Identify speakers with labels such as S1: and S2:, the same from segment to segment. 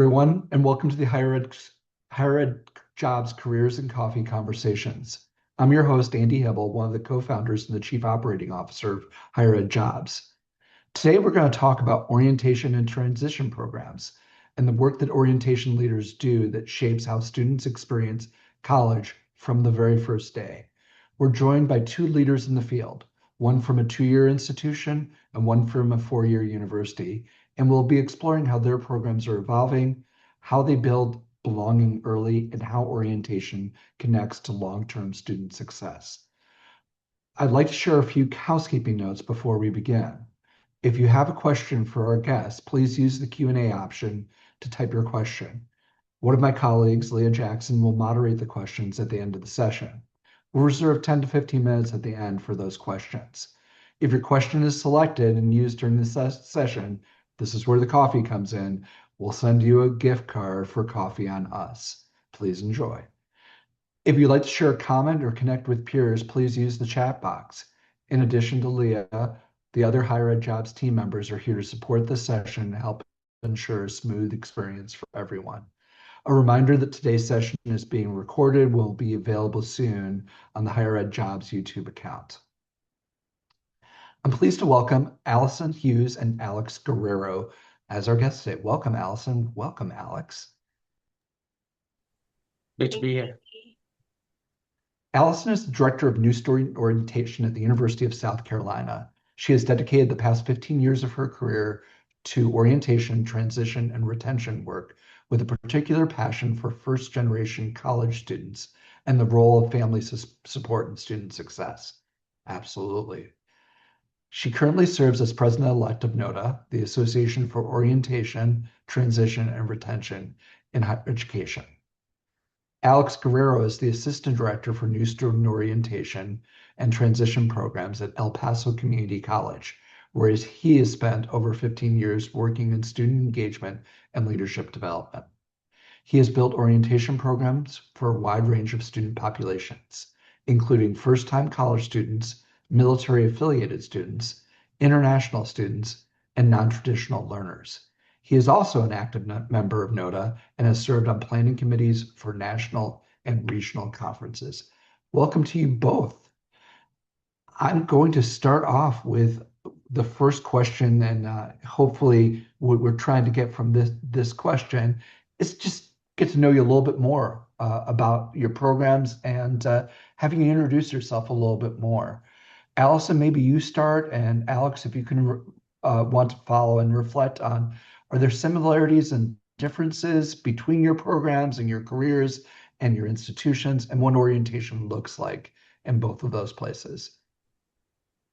S1: Everyone, and welcome to the Higher Ed Jobs, Careers, and Coffee Conversations. I'm your host, Andy Hibble, one of the co-founders and the Chief Operating Officer of Higher Ed Jobs. Today, we're going to talk about orientation and transition programs and the work that orientation leaders do that shapes how students experience college from the very first day. We're joined by two leaders in the field, one from a two-year institution and one from a four-year university, and we'll be exploring how their programs are evolving, how they build belonging early, and how orientation connects to long-term student success. I'd like to share a few housekeeping notes before we begin. If you have a question for our guests, please use the Q&A option to type your question. One of my colleagues, Leah Jackson, will moderate the questions at the end of the session. We'll reserve 10 to 15 minutes at the end for those questions. If your question is selected and used during the session, this is where the coffee comes in. We'll send you a gift card for coffee on us. Please enjoy. If you'd like to share a comment or connect with peers, please use the chat box. In addition to Leah, the other Higher Ed Jobs team members are here to support this session and help ensure a smooth experience for everyone. A reminder that today's session is being recorded and will be available soon on the Higher Ed Jobs YouTube account. I'm pleased to welcome Allison Hughes and Alex Guerrero as our guests today. Welcome, Allison. Welcome, Alex.
S2: Good to be here.
S1: Allison is the Director of New Student Orientation at the University of South Carolina. She has dedicated the past 15 years of her career to orientation, transition, and retention work with a particular passion for first-generation college students and the role of family support in student success. Absolutely. She currently serves as president-elect of NOTA, the Association for Orientation, Transition, and Retention in Higher Education. Alex Guerrero is the Assistant Director for New Student Orientation and Transition Programs at El Paso Community College, where he has spent over 15 years working in student engagement and leadership development. He has built orientation programs for a wide range of student populations, including first-time college students, military-affiliated students, international students, and non-traditional learners. He is also an active member of NOTA and has served on planning committees for national and regional conferences. Welcome to you both. I'm going to start off with the first question, and hopefully what we're trying to get from this question is just get to know you a little bit more about your programs and having you introduce yourself a little bit more. Allison, maybe you start, and Alex, if you can want to follow and reflect on, are there similarities and differences between your programs and your careers and your institutions, and what orientation looks like in both of those places?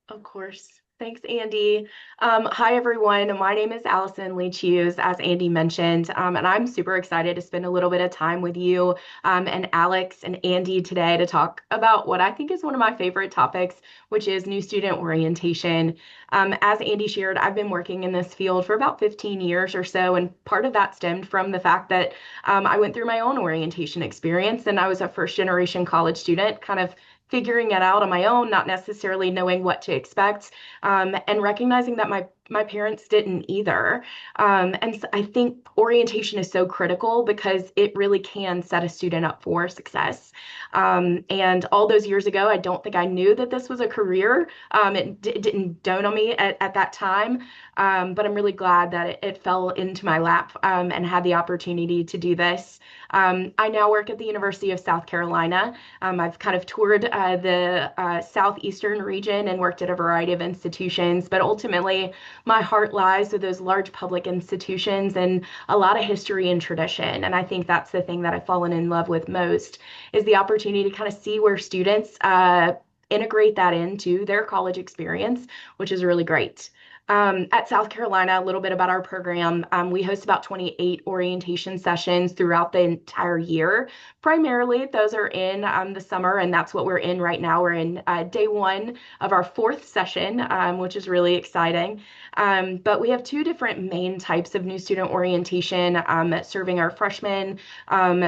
S3: Of course. Thanks, Andy. Hi, everyone. My name is Allison Leach-Hughes, as Andy mentioned, and I'm super excited to spend a little bit of time with you and Alex and Andy today to talk about what I think is one of my favorite topics, which is new student orientation. As Andy shared, I've been working in this field for about 15 years or so, and part of that stemmed from the fact that I went through my own orientation experience, and I was a first-generation college student, kind of figuring it out on my own, not necessarily knowing what to expect, and recognizing that my parents didn't either. And so I think orientation is so critical because it really can set a student up for success. And all those years ago, I don't think I knew that this was a career. It didn't dawn on me at that time, but I'm really glad that it fell into my lap and had the opportunity to do this. I now work at the University of South Carolina. I've kind of toured the southeastern region and worked at a variety of institutions, but ultimately my heart lies with those large public institutions and a lot of history and tradition. And I think that's the thing that I've fallen in love with most, is the opportunity to kind of see where students integrate that into their college experience, which is really great. At South Carolina, a little bit about our program. We host about 28 orientation sessions throughout the entire year. Primarily, those are in the summer, and that's what we're in right now. We're in day one of our fourth session, which is really exciting. But we have two different main types of new student orientation serving our freshmen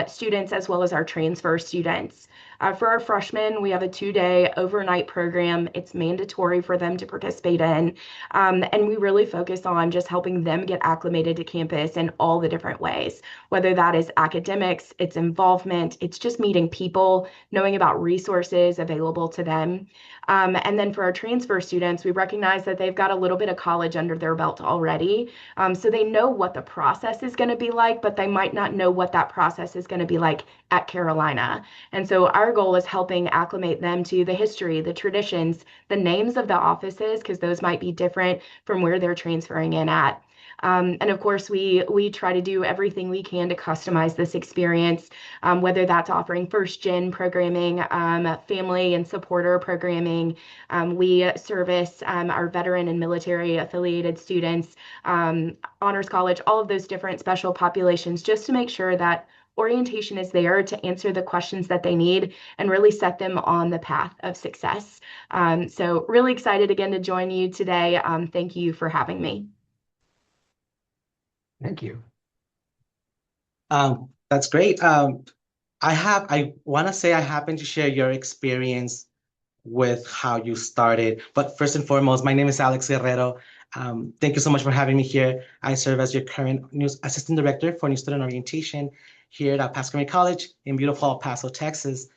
S3: students as well as our transfer students. For our freshmen, we have a 2-day overnight program. It's mandatory for them to participate in. And we really focus on just helping them get acclimated to campus in all the different ways, whether that is academics, it's involvement, it's just meeting people, knowing about resources available to them. And then for our transfer students, we recognize that they've got a little bit of college under their belt already. So they know what the process is going to be like, but they might not know what that process is going to be like at Carolina. And so our goal is helping acclimate them to the history, the traditions, the names of the offices, because those might be different from where they're transferring in at. And of course, we try to do everything we can to customize this experience, whether that's offering first gen programming, family and supporter programming. We service our veteran and military affiliated students, honors college, all of those different special populations, just to make sure that orientation is there to answer the questions that they need and really set them on the path of success. So really excited again to join you today. Thank you for having me.
S1: Thank you.
S2: That's great. I want to say I happen to share your experience with how you started. But first and foremost, my name is Alex Guerrero. Thank you so much for having me here. I serve as your current new assistant director for new student orientation here at El Paso Community College in beautiful El Paso, Texas.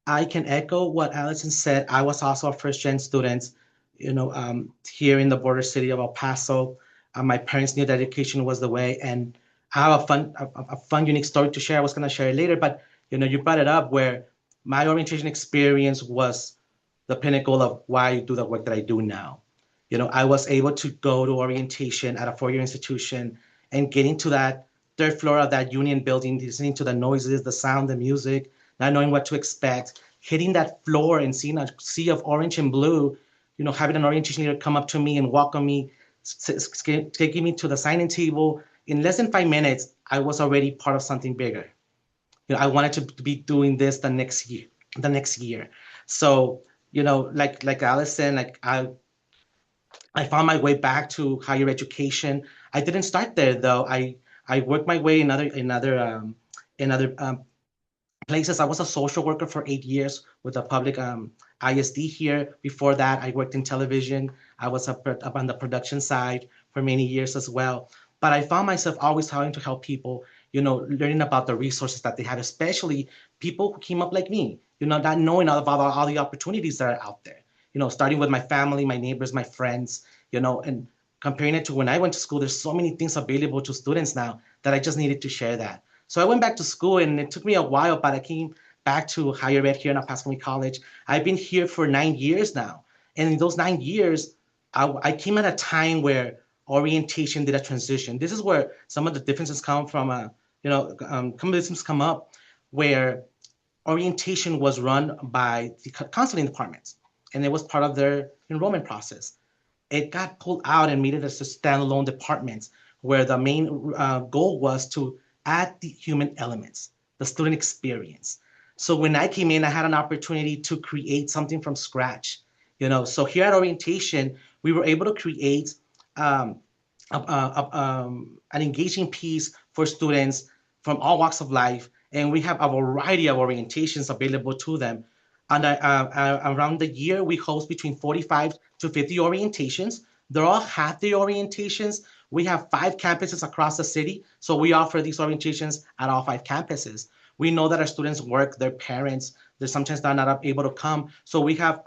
S2: I can echo what Allison said. I was also a first-gen student, here in the border city of El Paso. My parents knew that education was the way, and I have a fun, unique story to share. I was going to share it later, but you brought it up where my orientation experience was the pinnacle of why I do the work that I do now. I was able to go to orientation at a four-year institution and getting to that third floor of that union building, listening to the noises, the sound, the music, not knowing what to expect, hitting that floor and seeing a sea of orange and blue, having an orientation leader come up to me and welcome me, taking me to the signing table. In less than 5 minutes, I was already part of something bigger. I wanted to be doing this the next year. So, like Allison, I found my way back to higher education. I didn't start there though. I worked my way in other places. I was a social worker for 8 years with a public ISD here. Before that, I worked in television. I was up on the production side for many years as well. But I found myself always trying to help people, learning about the resources that they have, especially people who came up like me, not knowing about all the opportunities that are out there, starting with my family, my neighbors, my friends, and comparing it to when I went to school. There's so many things available to students now that I just needed to share that. So I went back to school, and it took me a while, but I came back to higher ed here in El Paso Community College. I've been here for 9 years now. And in those 9 years, I came at a time where orientation did a transition. This is where some of the differences come from, conversations come up where orientation was run by the counseling departments, and it was part of their enrollment process. It got pulled out and made it as a standalone department where the main goal was to add the human elements, the student experience. So when I came in, I had an opportunity to create something from scratch. So here at orientation, we were able to create an engaging piece for students from all walks of life, and we have a variety of orientations available to them. And around the year, we host between 45 to 50 orientations. They're all half-day orientations. We have 5 campuses across the city, so we offer these orientations at all 5 campuses. We know that our students work, their parents, they're sometimes not able to come, so we have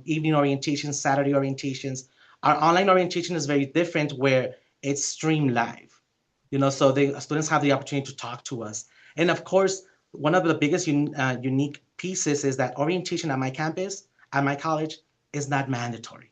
S2: evening orientations, Saturday orientations. Our online orientation is very different, where it's streamed live, so the students have the opportunity to talk to us. And of course, one of the biggest unique pieces is that orientation at my campus, at my college, is not mandatory.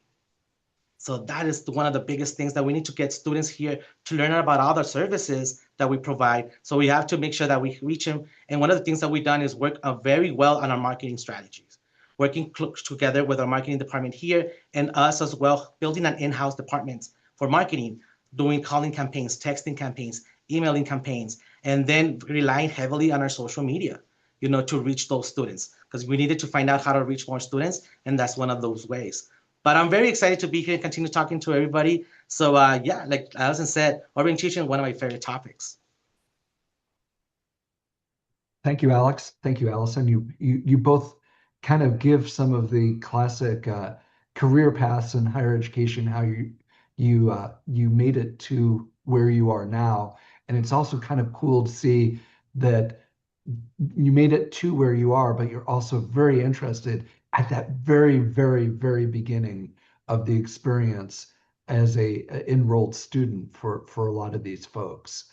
S2: So that is one of the biggest things, that we need to get students here to learn about all the services that we provide. So we have to make sure that we reach them. And one of the things that we've done is work very well on our marketing strategies, working together with our marketing department here and us as well, building an in-house department for marketing, doing calling campaigns, texting campaigns, emailing campaigns, and then relying heavily on our social media, to reach those students, because we needed to find out how to reach more students, and that's one of those ways. But I'm very excited to be here and continue talking to everybody. So yeah, like Allison said, orientation is one of my favorite topics.
S1: Thank you, Alex. Thank you, Allison. You both kind of give some of the classic career paths in higher education, how you made it to where you are now. And it's also kind of cool to see that you made it to where you are, but you're also very interested at that very, very, very beginning of the experience as a enrolled student for a lot of these folks.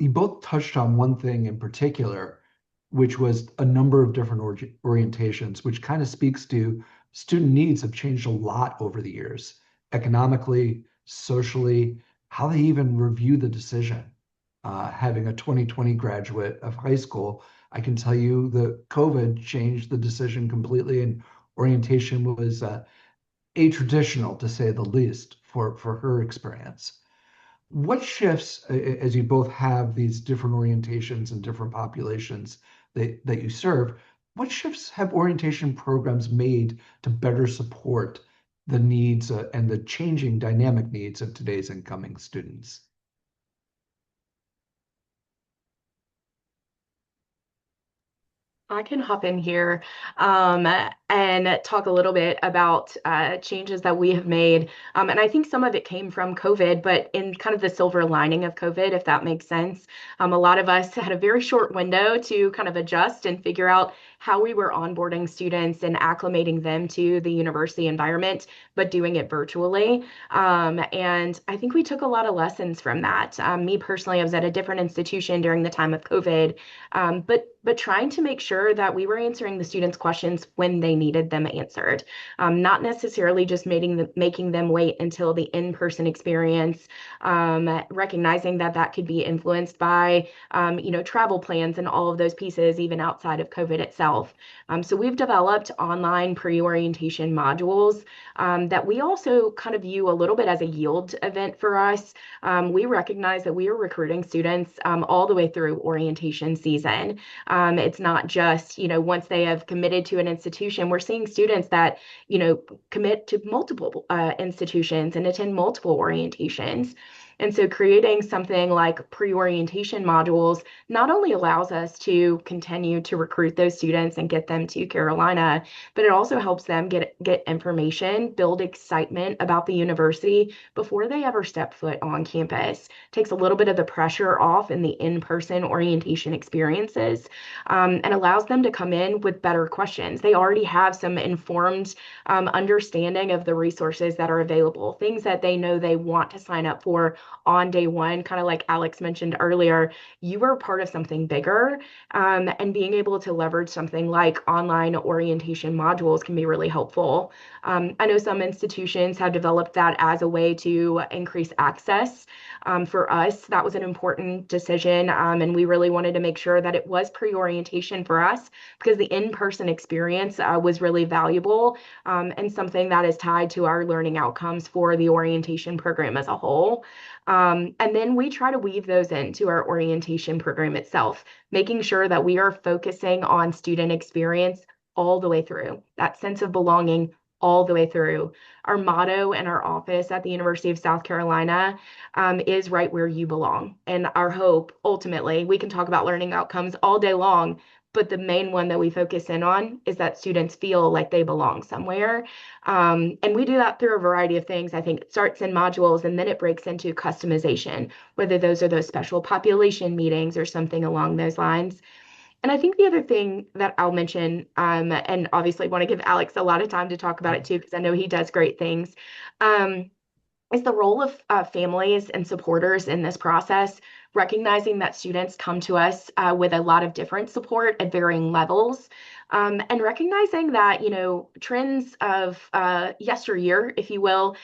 S1: You both touched on one thing in particular, which was a number of different orientations, which kind of speaks to student needs have changed a lot over the years, economically, socially, how they even review the decision. Having a 2020 graduate of high school, I can tell you that COVID changed the decision completely, and orientation was a-traditional, to say the least, for her experience. What shifts, as you both have these different orientations and different populations that you serve, what shifts have orientation programs made to better support the needs and the changing dynamic needs of today's incoming students?
S3: I can hop in here and talk a little bit about changes that we have made. And I think some of it came from COVID, but in kind of the silver lining of COVID, if that makes sense. A lot of us had a very short window to kind of adjust and figure out how we were onboarding students and acclimating them to the university environment, but doing it virtually. And I think we took a lot of lessons from that. Me personally, I was at a different institution during the time of COVID, but trying to make sure that we were answering the students' questions when they needed them answered, not necessarily just making them wait until the in-person experience, recognizing that that could be influenced by travel plans and all of those pieces, even outside of COVID itself. So we've developed online pre-orientation modules that we also kind of view a little bit as a yield event for us. We recognize that we are recruiting students all the way through orientation season. It's not just, once they have committed to an institution, we're seeing students that, commit to multiple institutions and attend multiple orientations. And so creating something like pre-orientation modules not only allows us to continue to recruit those students and get them to Carolina, but it also helps them get information, build excitement about the university before they ever step foot on campus. Takes a little bit of the pressure off in the in-person orientation experiences, and allows them to come in with better questions. They already have some informed understanding of the resources that are available, things that they know they want to sign up for on day one. Kind of like Alex mentioned earlier, you are part of something bigger, and being able to leverage something like online orientation modules can be really helpful. I know some institutions have developed that as a way to increase access. For us, that was an important decision, and we really wanted to make sure that it was pre-orientation for us because the in-person experience was really valuable, and something that is tied to our learning outcomes for the orientation program as a whole. And then we try to weave those into our orientation program itself, making sure that we are focusing on student experience all the way through, that sense of belonging all the way through. Our motto in our office at the University of South Carolina is right where you belong. And our hope, ultimately, we can talk about learning outcomes all day long, but the main one that we focus in on is that students feel like they belong somewhere. And we do that through a variety of things. I think it starts in modules and then it breaks into customization, whether those are those special population meetings or something along those lines. And I think the other thing that I'll mention, and obviously want to give Alex a lot of time to talk about it too, because I know he does great things, is the role of families and supporters in this process, recognizing that students come to us with a lot of different support at varying levels, and recognizing that, trends of yesteryear, if you will,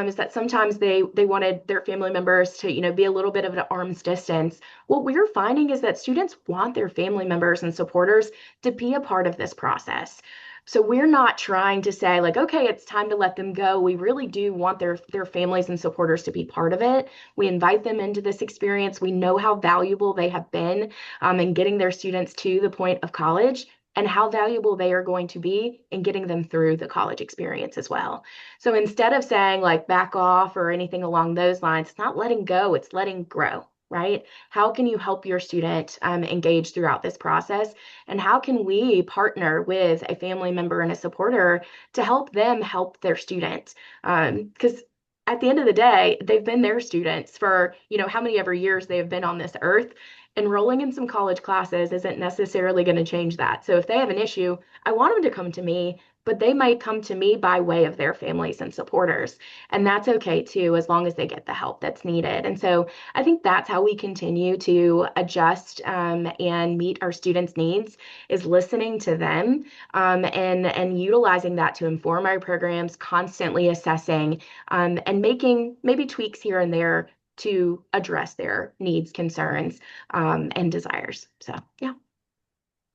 S3: is that sometimes they wanted their family members to, be a little bit of an arm's distance. What we're finding is that students want their family members and supporters to be a part of this process. So we're not trying to say like, okay, it's time to let them go. We really do want their families and supporters to be part of it. We invite them into this experience. We know how valuable they have been in getting their students to the point of college and how valuable they are going to be in getting them through the college experience as well. So instead of saying like back off or anything along those lines, it's not letting go, it's letting grow. right? How can you help your student engage throughout this process? And how can we partner with a family member and a supporter to help them help their student? Because at the end of the day, they've been their students for, how many ever years they have been on this earth. Enrolling in some college classes isn't necessarily going to change that. So if they have an issue, I want them to come to me, but they might come to me by way of their families and supporters. And that's okay too, as long as they get the help that's needed. And so I think that's how we continue to adjust and meet our students' needs, is listening to them, and utilizing that to inform our programs, constantly assessing, and making maybe tweaks here and there to address their needs, concerns, and desires. So, yeah.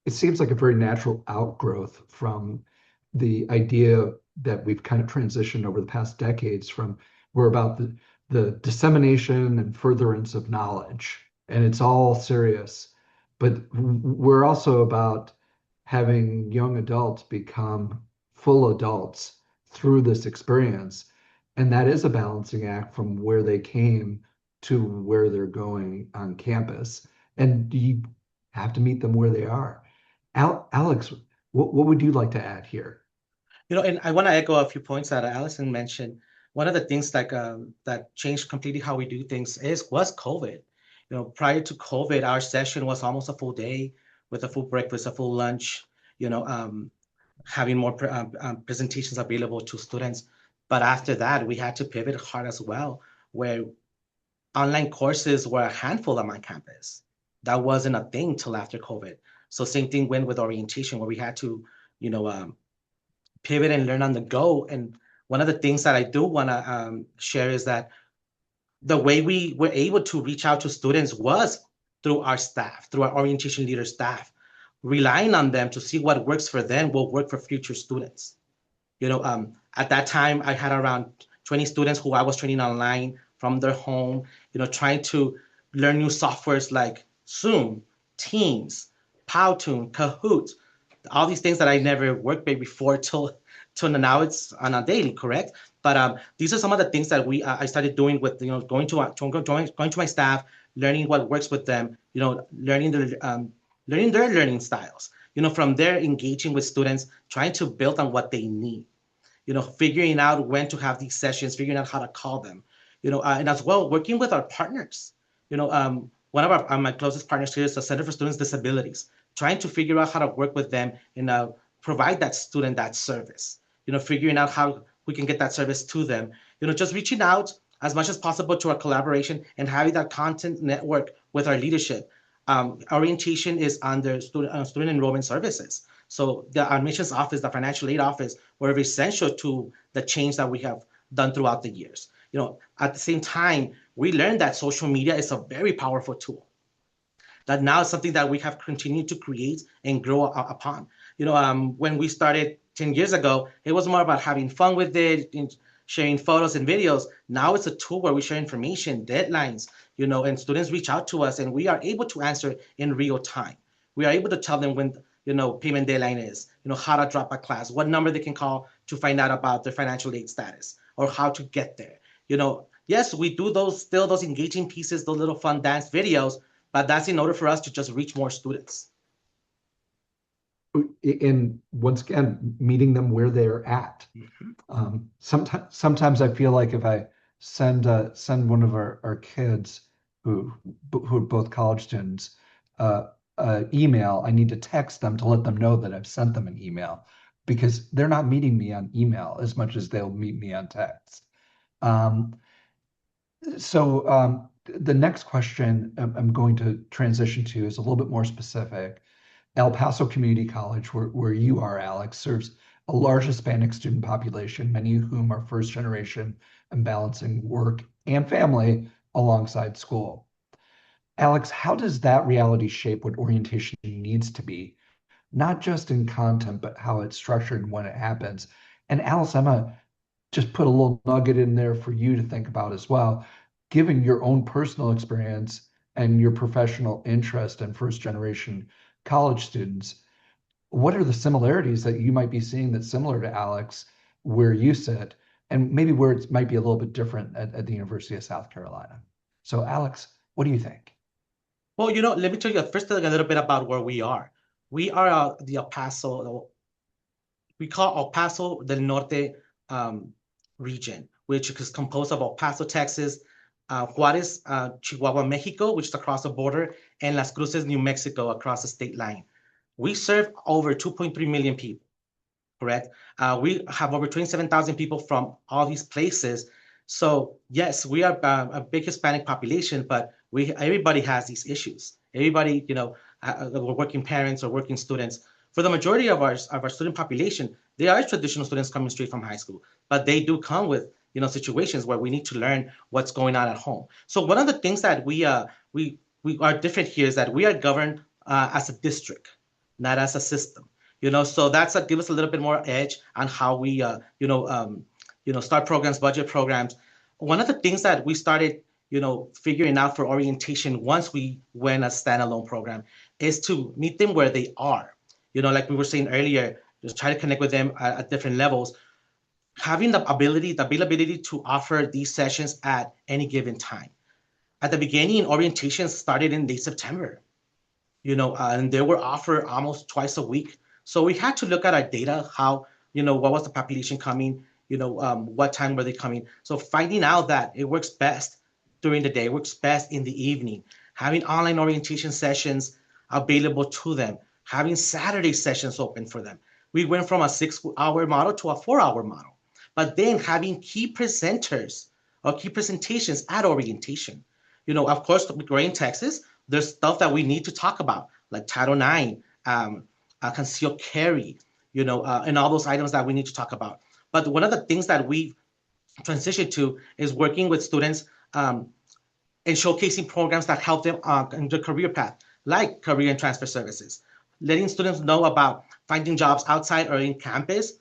S1: It seems like a very natural outgrowth from the idea that we've kind of transitioned over the past decades from we're about the dissemination and furtherance of knowledge, and it's all serious. But we're also about having young adults become full adults through this experience. And that is a balancing act from where they came to where they're going on campus. And you have to meet them where they are. Alex, what would you like to add here?
S2: And I want to echo a few points that Allison mentioned. One of the things that changed completely how we do things was COVID. Prior to COVID, our session was almost a full day with a full breakfast, a full lunch. Having more presentations available to students. But after that, we had to pivot hard as well, where online courses were a handful on my campus. That wasn't a thing till after COVID. So same thing went with orientation, where we had to, pivot and learn on the go. And one of the things that I do want to share is that the way we were able to reach out to students was through our staff, through our orientation leader staff, relying on them to see what works for them will work for future students. At that time, I had around 20 students who I was training online from their home, trying to learn new softwares like Zoom, Teams, Powtoon, Kahoot, all these things that I never worked with before till now it's on a daily, correct? But these are some of the things that I started doing with, going to my staff, learning what works with them, learning their learning styles, from there engaging with students, trying to build on what they need, figuring out when to have these sessions, figuring out how to call them, and as well working with our partners. One of my closest partners here is the Center for Students with Disabilities, trying to figure out how to work with them and provide that student that service, figuring out how we can get that service to them, just reaching out as much as possible to our collaboration and having that content network with our leadership. Orientation is under student enrollment services. So the admissions office, the financial aid office, were essential to the change that we have done throughout the years. At the same time, we learned that social media is a very powerful tool. That now is something that we have continued to create and grow upon. When we started 10 years ago, it was more about having fun with it, and sharing photos and videos. Now it's a tool where we share information, deadlines, and students reach out to us, and we are able to answer in real time. We are able to tell them when, payment deadline is, how to drop a class, what number they can call to find out about their financial aid status, or how to get there. Yes, we do those engaging pieces, those little fun dance videos, but that's in order for us to just reach more students.
S1: And once again, meeting them where they're at.
S2: Mm-hmm.
S1: Sometimes I feel like if I send one of our kids who are both college students email, I need to text them to let them know that I've sent them an email, because they're not meeting me on email as much as they'll meet me on text. So the next question I'm going to transition to is a little bit more specific. El Paso Community College, where you are, Alex, serves a large Hispanic student population, many of whom are first generation and balancing work and family alongside school. Alex, how does that reality shape what orientation needs to be, not just in content, but how it's structured and when it happens? And Alice, I'm gonna just put a little nugget in there for you to think about as well. Given your own personal experience and your professional interest in first generation college students, what are the similarities that you might be seeing that's similar to Alex where you sit, and maybe where it might be a little bit different at the University of South Carolina? So Alex, What do you think?
S2: Well, let me tell you first a little bit about where we are. We are the El Paso, we call El Paso del Norte region, which is composed of El Paso, Texas, Juarez, Chihuahua, Mexico, which is across the border, and Las Cruces, New Mexico, across the state line. We serve over 2.3 million people, correct? We have over 27,000 people from all these places. So yes, we are a big Hispanic population, but everybody has these issues. Everybody, working parents or working students. For the majority of our student population, they are traditional students coming straight from high school, but they do come with situations where we need to learn what's going on at home. So one of the things that we are different here is that we are governed as a district, not as a system. So that's give us a little bit more edge on how we start programs, budget programs. One of the things that we started figuring out for orientation once we went a standalone program is to meet them where they are. Like we were saying earlier, just try to connect with them at different levels. Having the availability to offer these sessions at any given time. At the beginning, orientation started in late September, and they were offered almost twice a week. So we had to look at our data, how, what was the population coming, what time were they coming? So finding out that it works best during the day, works best in the evening, having online orientation sessions available to them, having Saturday sessions open for them. We went from a 6-hour model to a 4-hour model, but then having key presenters or key presentations at orientation. Of course, we're in Texas, there's stuff that we need to talk about, like Title IX, concealed carry, and all those items that we need to talk about. But one of the things that we've transitioned to is working with students and showcasing programs that help them in their career path, like career and transfer services, letting students know about finding jobs outside or in campus,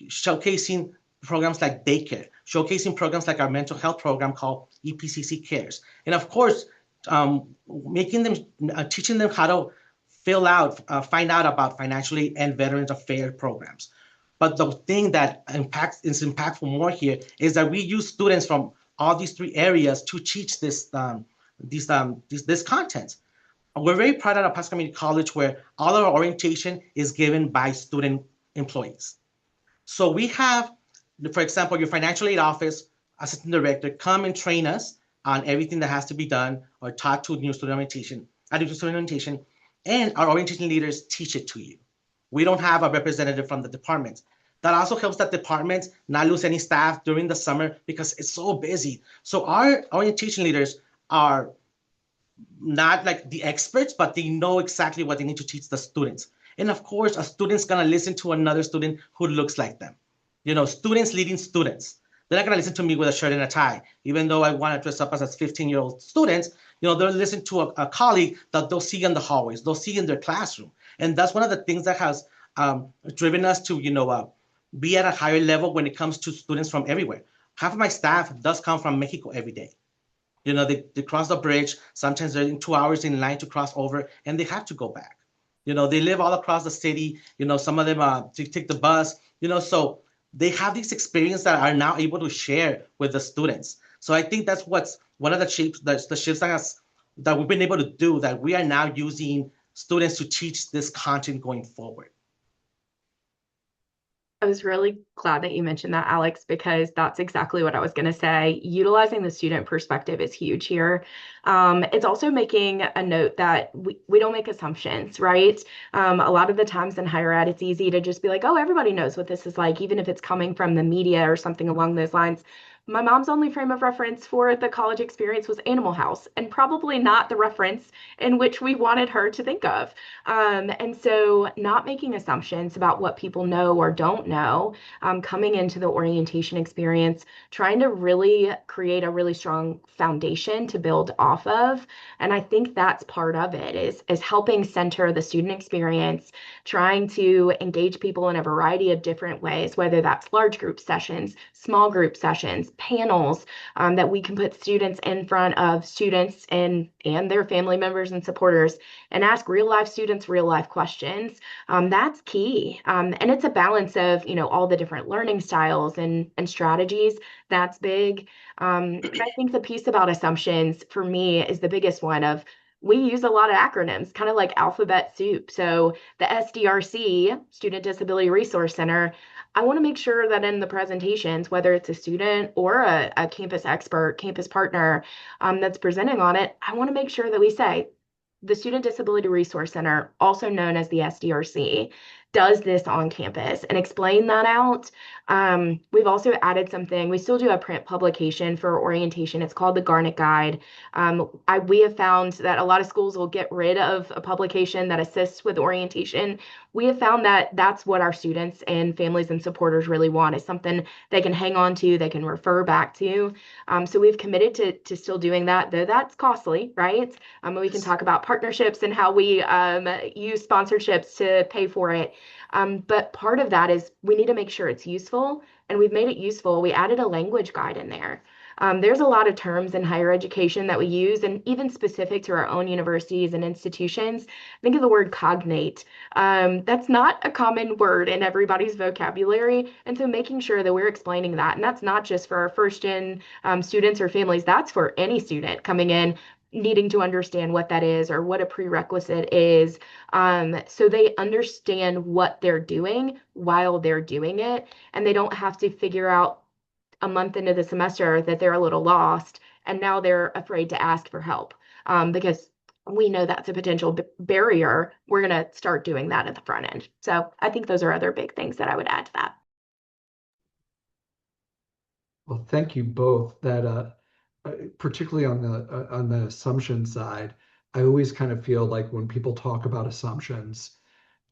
S2: showcasing programs like daycare, showcasing programs like our mental health program called EPCC Cares. And of course, teaching them how to find out about financial aid and Veterans Affairs programs. But the thing that is impactful more here is that we use students from all these 3 areas to teach this content. We're very proud at El Paso Community College where all our orientation is given by student employees. So we have, for example, your financial aid office assistant director come and train us on everything that has to be done or taught to new student orientation, and our orientation leaders teach it to you. We don't have a representative from the department. That also helps that department not lose any staff during the summer because it's so busy. So our orientation leaders are not like the experts, but they know exactly what they need to teach the students. And of course, a student's gonna listen to another student who looks like them. Students leading students. They're not gonna listen to me with a shirt and a tie, even though I wanna dress up as a 15-year-old students. They'll listen to a colleague that they'll see in the hallways, they'll see in their classroom. And that's one of the things that has driven us to, be at a higher level when it comes to students from everywhere. Half of my staff does come from Mexico every day. They cross the bridge. Sometimes they're in 2 hours in line to cross over, and they have to go back. They live all across the city. Some of them take the bus. So they have these experiences that are now able to share with the students. So I think that's what's one of the shifts that we've been able to do, that we are now using students to teach this content going forward.
S3: I was really glad that you mentioned that, Alex, because that's exactly what I was going to say. Utilizing the student perspective is huge here. It's also making a note that we don't make assumptions, right? A lot of the times in higher ed, it's easy to just be like, oh, everybody knows what this is like, even if it's coming from the media or something along those lines. My mom's only frame of reference for the college experience was Animal House, and probably not the reference in which we wanted her to think of. And so not making assumptions about what people know or don't know, coming into the orientation experience, trying to really create a really strong foundation to build off of. And I think that's part of it, is helping center the student experience, trying to engage people in a variety of different ways, whether that's large group sessions, small group sessions, panels that we can put students in front of students and their family members and supporters and ask real life students real life questions. That's key. And it's a balance of, all the different learning styles and strategies. That's big. And I think the piece about assumptions for me is the biggest one of we use a lot of acronyms, kind of like alphabet soup. So the SDRC, Student Disability Resource Center, I want to make sure that in the presentations, whether it's a student or a campus expert, campus partner that's presenting on it, I want to make sure that we say the Student Disability Resource Center, also known as the SDRC, does this on campus and explain that out. We've also added something. We still do a print publication for orientation. It's called the Garnet Guide. We have found that a lot of schools will get rid of a publication that assists with orientation. We have found that that's what our students and families and supporters really want, is something they can hang on to, they can refer back to. So we've committed to still doing that, though that's costly, right? We can talk about partnerships and how we use sponsorships to pay for it. But part of that is we need to make sure it's useful, and we've made it useful. We added a language guide in there. There's a lot of terms in higher education that we use, and even specific to our own universities and institutions. Think of the word cognate. That's not a common word in everybody's vocabulary. And so making sure that we're explaining that, and that's not just for our first gen students or families, that's for any student coming in needing to understand what that is or what a prerequisite is, so they understand what they're doing while they're doing it, and they don't have to figure out a month into the semester that they're a little lost and now they're afraid to ask for help, because we know that's a potential barrier. We're going to start doing that at the front end. So I think those are other big things that I would add to that.
S1: Well, thank you both. That particularly on the assumption side, I always kind of feel like when people talk about assumptions,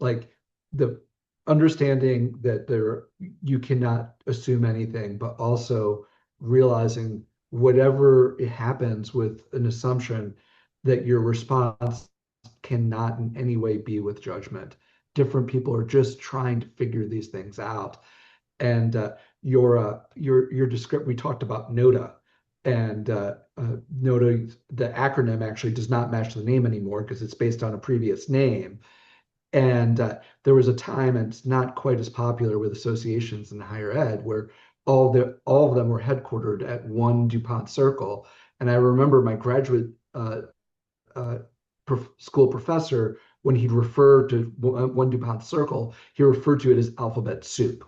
S1: like the understanding that you cannot assume anything, but also realizing whatever happens with an assumption, that your response cannot in any way be with judgment. Different people are just trying to figure these things out. And your description, we talked about NOTA, and NOTA, the acronym actually does not match the name anymore because it's based on a previous name. And there was a time, and it's not quite as popular with associations in higher ed, where all of them were headquartered at one DuPont circle. And I remember my graduate school professor, when he'd refer to one DuPont circle, he referred to it as alphabet soup.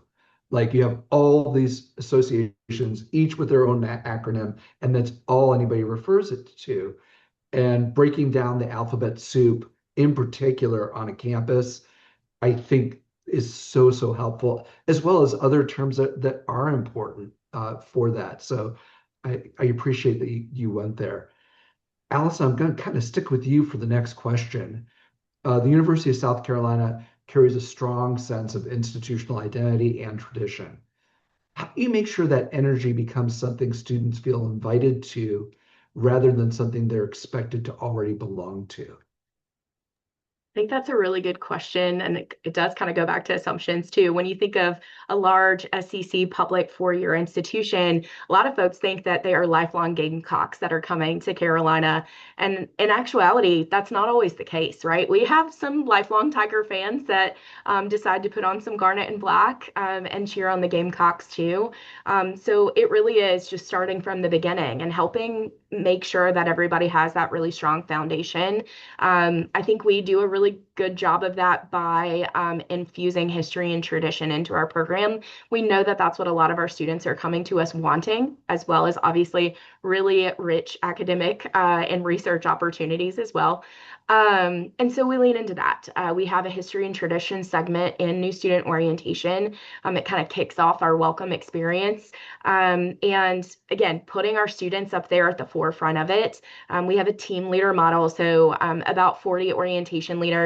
S1: Like you have all these associations, each with their own acronym, and that's all anybody refers it to. And breaking down the alphabet soup, in particular on a campus, I think is so helpful, as well as other terms that are important for that. So I appreciate that you went there. Allison, I'm going to kind of stick with you for the next question. The University of South Carolina carries a strong sense of institutional identity and tradition. How do you make sure that energy becomes something students feel invited to rather than something they're expected to already belong to?
S3: I think that's a really good question. And it does kind of go back to assumptions too. When you think of a large SEC public four-year institution, a lot of folks think that they are lifelong Gamecocks that are coming to Carolina. And in actuality, that's not always the case, right? We have some lifelong Tiger fans that decide to put on some garnet and black and cheer on the Gamecocks too. So it really is just starting from the beginning and helping make sure that everybody has that really strong foundation. I think we do a really good job of that by infusing history and tradition into our program. We know that that's what a lot of our students are coming to us wanting, as well as obviously really rich academic and research opportunities as well. And so we lean into that. We have a history and tradition segment in new student orientation. It kind of kicks off our welcome experience. And again, putting our students up there at the forefront of it. We have a team leader model, so about 40 orientation leaders,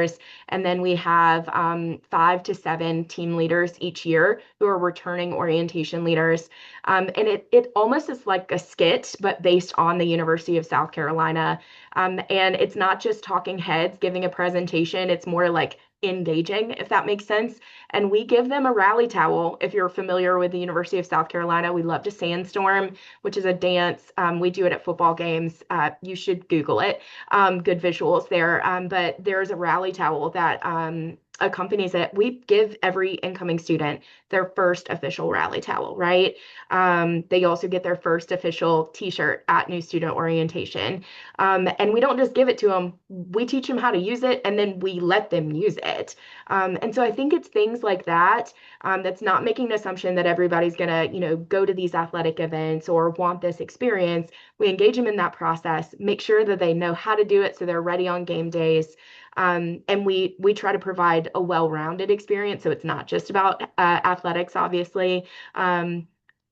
S3: and then we have 5 to 7 team leaders each year who are returning orientation leaders. And it almost is like a skit, but based on the University of South Carolina. And it's not just talking heads giving a presentation, it's more like engaging, if that makes sense. And we give them a rally towel. If you're familiar with the University of South Carolina, we love to sandstorm, which is a dance. We do it at football games. You should Google it. Good visuals there. But there's a rally towel that accompanies it. We give every incoming student their first official rally towel, right? They also get their first official t-shirt at new student orientation. And we don't just give it to them, we teach them how to use it and then we let them use it. And so I think it's things like that, that's not making an assumption that everybody's gonna, go to these athletic events or want this experience. We engage them in that process, make sure that they know how to do it so they're ready on game days. And we try to provide a well-rounded experience, so it's not just about athletics, obviously.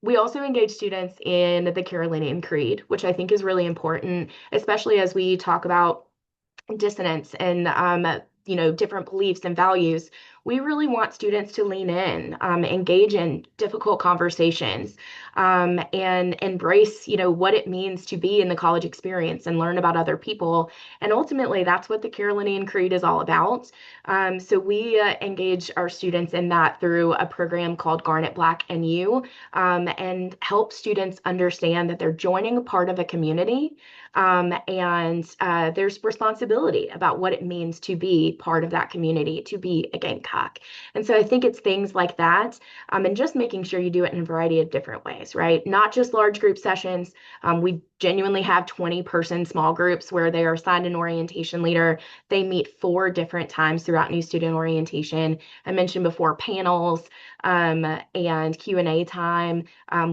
S3: We also engage students in the Carolinian Creed, which I think is really important, especially as we talk about dissonance and different beliefs and values. We really want students to lean in, engage in difficult conversations, and embrace what it means to be in the college experience and learn about other people. And ultimately that's what the Carolinian Creed is all about. So we engage our students in that through a program called Garnet Black and You, and help students understand that they're joining a part of a community, and there's responsibility about what it means to be part of that community, to be a Gamecock. And so I think it's things like that, and just making sure you do it in a variety of different ways, right? Not just large group sessions. We genuinely have 20-person small groups where they are assigned an orientation leader. They meet 4 different times throughout new student orientation. I mentioned before panels, and Q&A time.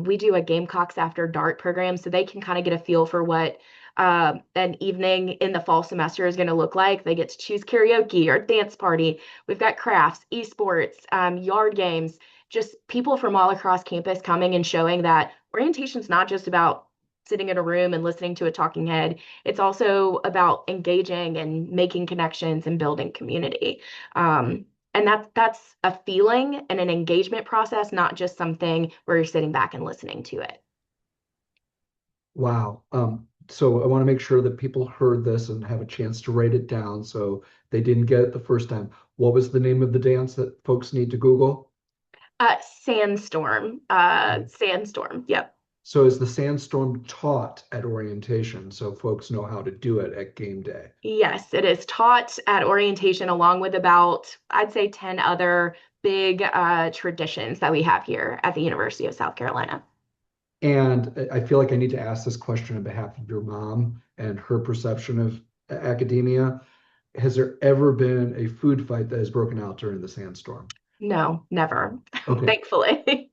S3: We do a Gamecocks After Dark program so they can kind of get a feel for what an evening in the fall semester is going to look like. They get to choose karaoke or dance party. We've got crafts, esports, yard games, just people from all across campus coming and showing that orientation is not just about sitting in a room and listening to a talking head. It's also about engaging and making connections and building community. And that's a feeling and an engagement process, not just something where you're sitting back and listening to it.
S1: Wow. So I want to make sure that people heard this and have a chance to write it down so they didn't get it the first time. What was the name of the dance that folks need to Google?
S3: Sandstorm. Sandstorm. Yep.
S1: So is the sandstorm taught at orientation so folks know how to do it at game day?
S3: Yes, it is taught at orientation along with about, I'd say, 10 other big traditions that we have here at the University of South Carolina.
S1: And I feel like I need to ask this question on behalf of your mom and her perception of academia. Has there ever been a food fight that has broken out during the sandstorm?
S3: No, never.
S1: Okay.
S3: Thankfully.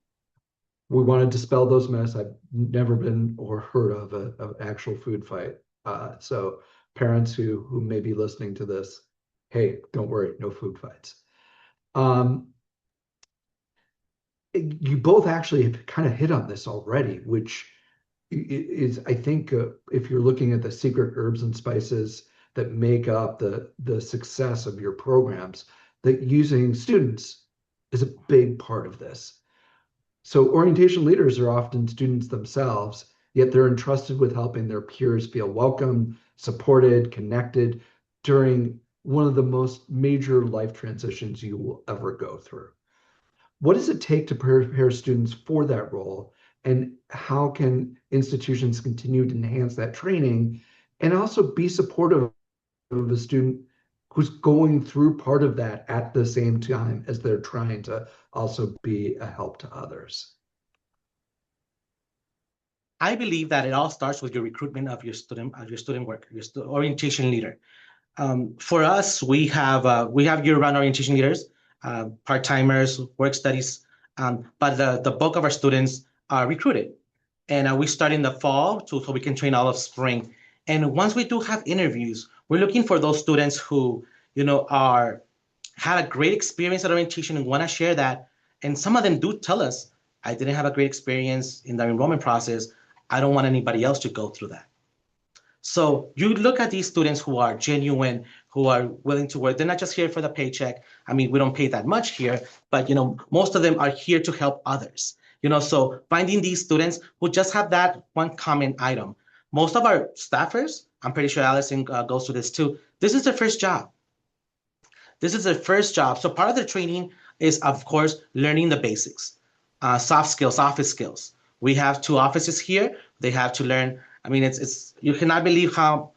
S1: We want to dispel those myths. I've never been or heard of an actual food fight. So parents who may be listening to this, hey, don't worry, no food fights. You both actually have kind of hit on this already, which is, I think, if you're looking at the secret herbs and spices that make up the success of your programs, that using students is a big part of this. So orientation leaders are often students themselves, yet they're entrusted with helping their peers feel welcome, supported, connected during one of the most major life transitions you will ever go through. What does it take to prepare students for that role? And how can institutions continue to enhance that training and also be supportive of a student who's going through part of that at the same time as they're trying to also be a help to others?
S2: I believe that it all starts with your recruitment of your student work, your orientation leader. For us, we have year-round orientation leaders, part-timers, work studies, but the bulk of our students are recruited. And we start in the fall so we can train all of spring. And once we do have interviews, we're looking for those students who, had a great experience at orientation and want to share that. And some of them do tell us, I didn't have a great experience in the enrollment process. I don't want anybody else to go through that. So you look at these students who are genuine, who are willing to work. They're not just here for the paycheck. I mean, we don't pay that much here, but most of them are here to help others. So finding these students who just have that one common item. Most of our staffers I'm pretty sure Allison goes through this too. This is their first job. This is their first job. So part of their training is, of course, learning the basics, soft skills, office skills. We have 2 offices here. They have to learn. I mean, it's you cannot believe how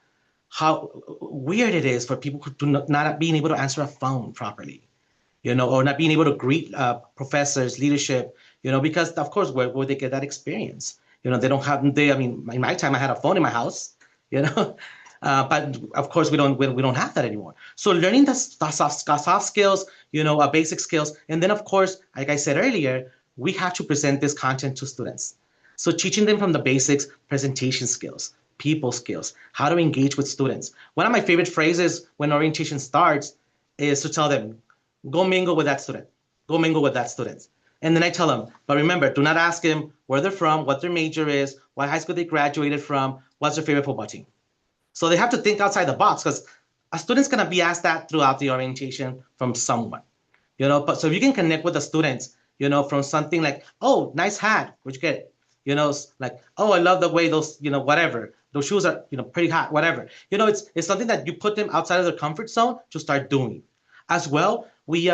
S2: weird it is for people who do not being able to answer a phone properly, or not being able to greet professors, leadership, because of course where would they get that experience? They don't have. I mean, in my time, I had a phone in my house, you know. But of course, we don't have that anymore. So learning the soft skills, basic skills, and then of course, like I said earlier, we have to present this content to students. So teaching them from the basics, presentation skills, people skills, how to engage with students. One of my favorite phrases when orientation starts is to tell them, go mingle with that student, go mingle with that student. And then I tell them, but remember, do not ask them where they're from, what their major is, what high school they graduated from, what's their favorite football team. So they have to think outside the box because a student's going to be asked that throughout the orientation from someone, but so if you can connect with the students, from something like, oh, nice hat, where'd you get it? Like, oh, I love the way those, whatever, those shoes are, pretty hot, whatever. It's something that you put them outside of their comfort zone to start doing. As well, we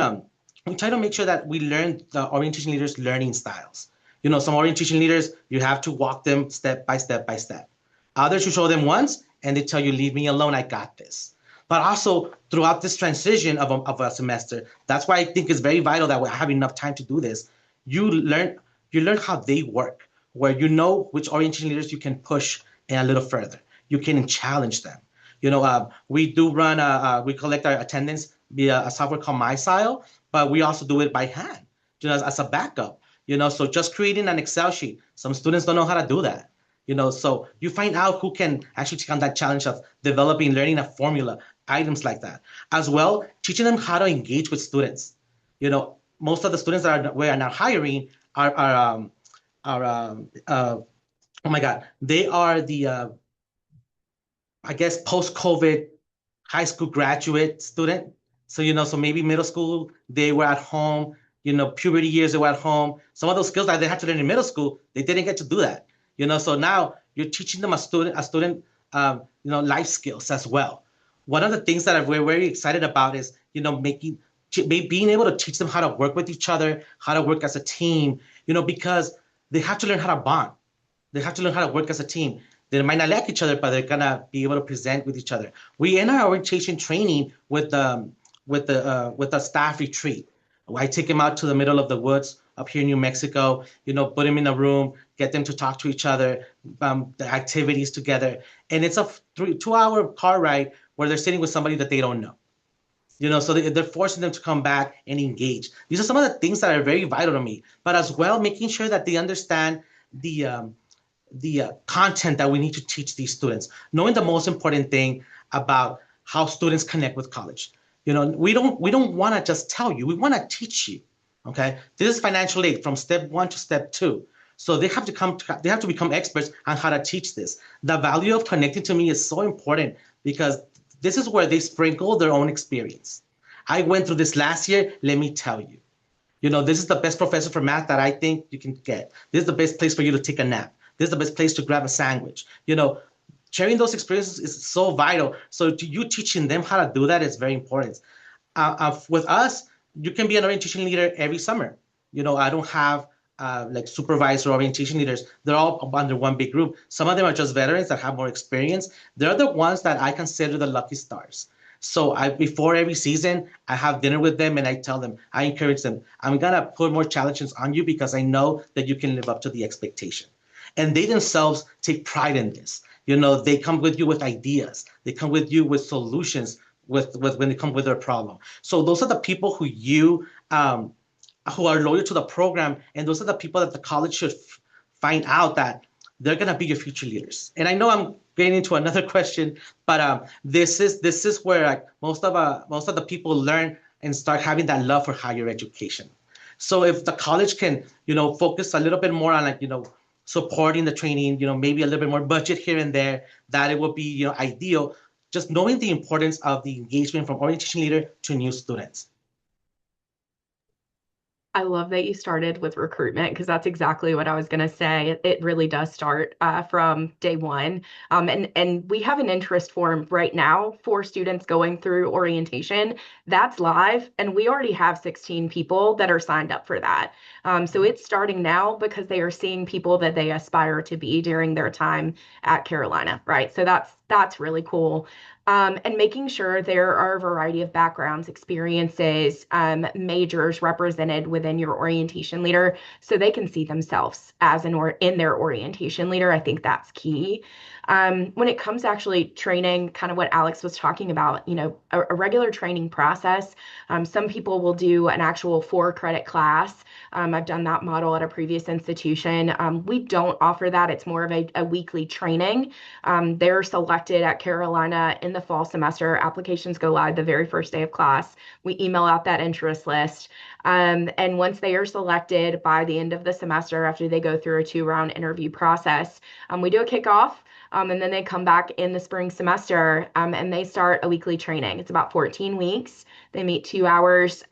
S2: try to make sure that we learn the orientation leaders' learning styles. Some orientation leaders, you have to walk them step by step by step. Others, you show them once, and they tell you, leave me alone, I got this. But also, throughout this transition of a semester, that's why I think it's very vital that we have enough time to do this. You learn how they work, where which orientation leaders you can push a little further. You can challenge them. We do run, we collect our attendance via a software called MySile, but we also do it by hand, as a backup. So just creating an Excel sheet. Some students don't know how to do that. So you find out who can actually take on that challenge of developing, learning a formula, items like that. As well, teaching them how to engage with students. Most of the students that we are now hiring are oh my God, they are the, I guess, post-COVID high school graduate student. So, so maybe middle school, they were at home, puberty years, they were at home. Some of those skills that they had to learn in middle school, they didn't get to do that. So now you're teaching them a student, life skills as well. One of the things that we're very excited about is, being able to teach them how to work with each other, how to work as a team, because they have to learn how to bond. They have to learn how to work as a team. They might not like each other, but they're gonna be able to present with each other. We end our orientation training with a staff retreat. I take them out to the middle of the woods up here in New Mexico, put them in a room, get them to talk to each other, the activities together. And it's a 2-hour car ride where they're sitting with somebody that they don't know. So they're forcing them to come back and engage. These are some of the things that are very vital to me, but as well, making sure that they understand the content that we need to teach these students, knowing the most important thing about how students connect with college. We don't want to just tell you, we want to teach you. Okay, this is financial aid from step 1 to step 2. So they have to become experts on how to teach this. The value of connecting to me is so important because this is where they sprinkle their own experience. I went through this last year. Let me tell you, this is the best professor for math that I think you can get. This is the best place for you to take a nap. This is the best place to grab a sandwich. Sharing those experiences is so vital. So you teaching them how to do that is very important. With us, you can be an orientation leader every summer. I don't have like supervisor orientation leaders. They're all under one big group. Some of them are just veterans that have more experience. They're the ones that I consider the lucky stars. So before every season, I have dinner with them and I tell them, I encourage them, I'm gonna put more challenges on you because I know that you can live up to the expectation. And they themselves take pride in this. They come with you with ideas. They come with you with solutions with when they come with their problem. So those are the people who who are loyal to the program, and those are the people that the college should find out that they're gonna be your future leaders. And I know I'm getting into another question, but this is where like most of the people learn and start having that love for higher education. So if the college can focus a little bit more on supporting the training, maybe a little bit more budget here and there, that it would be ideal. Just knowing the importance of the engagement from orientation leader to new students.
S3: I love that you started with recruitment because that's exactly what I was going to say. It really does start from day one. And we have an interest form right now for students going through orientation. That's live, and we already have 16 people that are signed up for that. So it's starting now because they are seeing people that they aspire to be during their time at Carolina, right? So that's really cool. And making sure there are a variety of backgrounds, experiences, majors represented within your orientation leader so they can see themselves as an or in their orientation leader. I think that's key. When it comes to actually training, kind of what Alex was talking about, a regular training process. Some people will do an actual 4 credit class. I've done that model at a previous institution. We don't offer that. It's more of a weekly training. They're selected at Carolina in the fall semester. Applications go live the very first day of class. We email out that interest list. And once they are selected by the end of the semester, after they go through a 2-round interview process, we do a kickoff. And then they come back in the spring semester and they start a weekly training. It's about 14 weeks. They meet 2 hours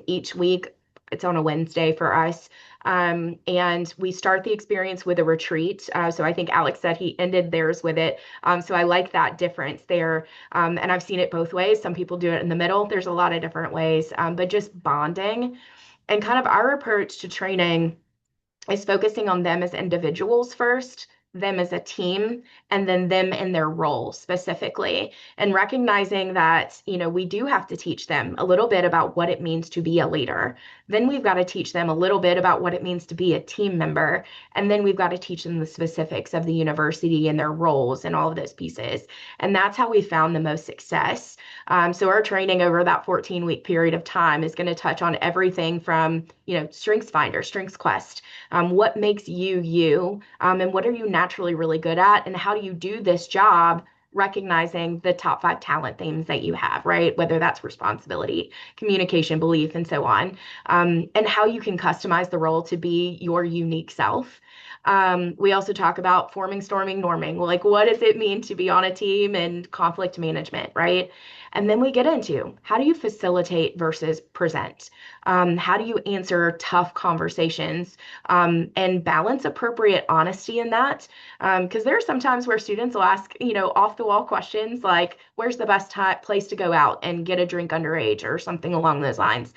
S3: each week. It's on a Wednesday for us. And we start the experience with a retreat. So I think Alex said he ended theirs with it. So I like that difference there. And I've seen it both ways. Some people do it in the middle. There's a lot of different ways, but just bonding and kind of our approach to training is focusing on them as individuals first, them as a team, and then them in their role specifically. And recognizing that, we do have to teach them a little bit about what it means to be a leader. Then we've got to teach them a little bit about what it means to be a team member. And then we've got to teach them the specifics of the university and their roles and all of those pieces. And that's how we found the most success. So our training over that 14-week period of time is going to touch on everything from, Strengths Finder, Strengths Quest, what makes you you, and what are you naturally really good at, and how do you do this job recognizing the top 5 talent themes that you have, right? Whether that's responsibility, communication, belief, and so on, and how you can customize the role to be your unique self. We also talk about forming, storming, norming. Like, what does it mean to be on a team and conflict management, right? And then we get into how do you facilitate versus present? How do you answer tough conversations and balance appropriate honesty in that? Because there are some times where students will ask, off the wall questions like, where's the best place to go out and get a drink underage or something along those lines.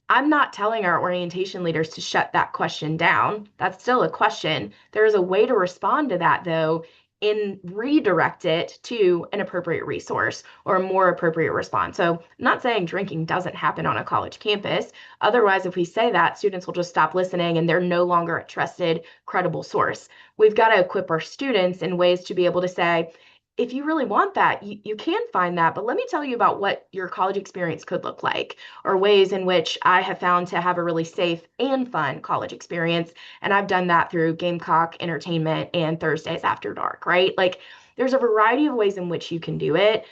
S3: I'm not telling our orientation leaders to shut that question down. That's still a question. There is a way to respond to that, though, and redirect it to an appropriate resource or a more appropriate response. So, I'm not saying drinking doesn't happen on a college campus. Otherwise, if we say that, students will just stop listening and they're no longer a trusted, credible source. We've got to equip our students in ways to be able to say, if you really want that, you can find that, but let me tell you about what your college experience could look like, or ways in which I have found to have a really safe and fun college experience. And I've done that through Gamecock Entertainment and Thursdays After Dark, right? Like there's a variety of ways in which you can do it.